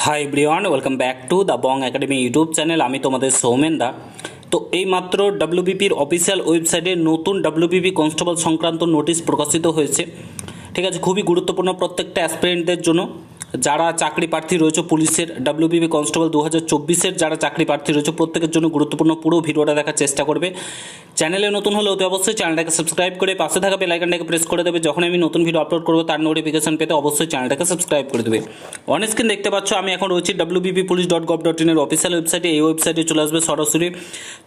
Hi everyone, welcome back to the Bong academy YouTube channel. আমি তোমাদের সৌমেন দা। তো এইমাত্র ডাব্লিউবিপির অফিসিয়াল ওয়েবসাইটে নতুন ডাব্লিউবিপি কনস্টেবল সংক্রান্ত নোটিশ প্রকাশিত হয়েছে। ঠিক আছে, খুবই গুরুত্বপূর্ণ প্রত্যেকটা অ্যাসপিরেন্টদের জন্য। যারা চাকরি প্রার্থী রয়েছে পুলিশের ডাব্লিউবিপি কনস্টেবল 2024-এর যারা চাকরি প্রার্থী রয়েছে প্রত্যেকের জন্য গুরুত্বপূর্ণ। পুরো ভিডিওটা দেখার চেষ্টা করবে। চ্যানেলে নতুন হলে অতি অবশ্যই চ্যানেলটাকে সাবস্ক্রাইব করে পাশে থাকা বেল আইকনটাকে প্রেস করে দেবে। যখন আমি নতুন ভিডিও আপলোড করবো তার নোটিফিকেশন পেতে অবশ্যই চ্যানেলটাকে সাবস্ক্রাইব করে দেবে। অন স্ক্রিন দেখতে পাচ্ছ আমি এখন রয়েছি wbppolice.gov.in এর অফিসিয়াল ওয়েবসাইটে। এই ওয়েবসাইটে চলে আসবে সরাসরি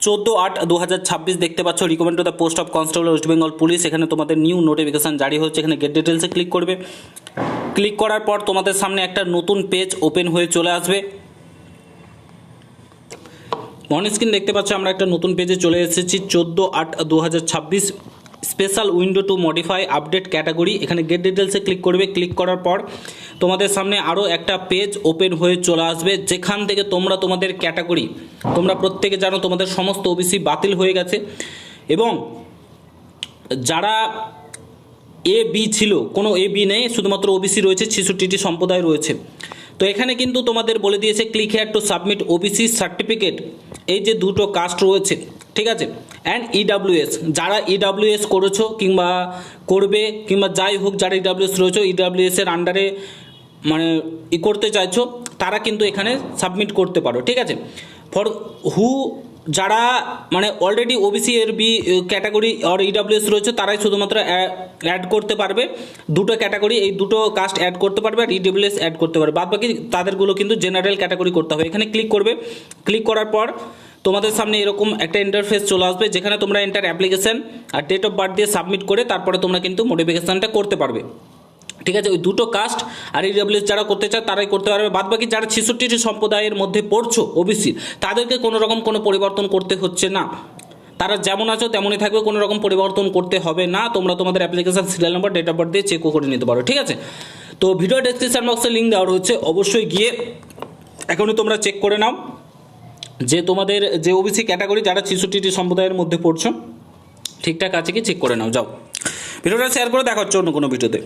14/8/2026 দেখতে পাচ্ছ, recommend to the post of constable West Bengal police. এখানে তোমাদের নিউ নোটিফিকেশন জারি হচ্ছে। এখানে গেট ডিটেলসে ক্লিক করবে। ক্লিক করার পর তোমাদের সামনে একটা নতুন পেজ ওপেন হয়ে চলে আসবে। অন স্ক্রিন দেখতে পাচ্ছ আমরা একটা নতুন পেজে চলে এসেছি। 14/8/2026 special window to modify update category. এখানে গেট ডিটেলসে ক্লিক করবে। ক্লিক করার পর তোমাদের সামনে আরও একটা পেজ ওপেন হয়ে চলে আসবে, যেখান থেকে তোমরা তোমাদের ক্যাটাগরি, তোমরা প্রত্যেকে জানো তোমাদের সমস্ত ওবিসি বাতিল হয়ে গেছে এবং যারা এ বি ছিল, কোনো এ বি নেই, শুধুমাত্র ওবিসি রয়েছে, 66টি সম্প্রদায় রয়েছে। তো এখানে কিন্তু তোমাদের বলে দিয়েছে click here to submit OBC certificate. এই যে দুটো কাস্ট রয়েছে, ঠিক আছে, অ্যান্ড ইডাব্লিউএস, যারা ইডাব্লিউএস করেছো কিংবা করবে কিংবা যাই হোক যারা ইডাব্লিউএস রয়েছে, ইডাব্লিউএসের আন্ডারে মানে করতে চাইছো, তারা কিন্তু এখানে সাবমিট করতে পারো। ঠিক আছে, ফর হু যারা মানে অলরেডি ওবিসি এর বি ক্যাটাগরি আর ইডাব্লিউএস রয়েছে তারাই শুধুমাত্র অ্যাড করতে পারবে। দুটো ক্যাটাগরি, এই দুটো কাস্ট অ্যাড করতে পারবে আর ইডাব্লিউএস অ্যাড করতে পারবে। বাদ বাকি তাদেরগুলো কিন্তু জেনারেল ক্যাটাগরি করতে হবে। এখানে ক্লিক করবে। ক্লিক করার পর তোমাদের সামনে এরকম একটা ইন্টারফেস চলে আসবে, যেখানে তোমরা এন্টার অ্যাপ্লিকেশন আর ডেট অফ বার্থ দিয়ে সাবমিট করে তারপরে তোমরা কিন্তু মডিফিকেশনটা করতে পারবে। ঠিক আছে, ওই দুটো কাস্ট আর ইডাব্লিউএস যারা করতে চায় তারাই করতে পারবে। বাদ বাকি যারা 66টি সম্প্রদায়ের মধ্যে পড়ছো ওবিসি, তাদেরকে কোনো রকম কোনো পরিবর্তন করতে হচ্ছে না। তারা যেমন আছো তেমনই থাকবে, কোনো রকম পরিবর্তন করতে হবে না। তোমরা তোমাদের application serial number date of birth দিয়ে চেকও করে নিতে পারো। ঠিক আছে, তো ভিডিও ডেসক্রিপশন বক্সে লিঙ্ক দেওয়া রয়েছে, অবশ্যই গিয়ে এখনই তোমরা চেক করে নাও যে তোমাদের যে ওবিসি ক্যাটাগরি যারা 66টি সম্প্রদায়ের মধ্যে পড়ছো ঠিকঠাক আছে কি চেক করে নাও। যাও, ভিডিওটা শেয়ার করে দেখা হচ্ছে অন্য কোনো ভিডিওতে।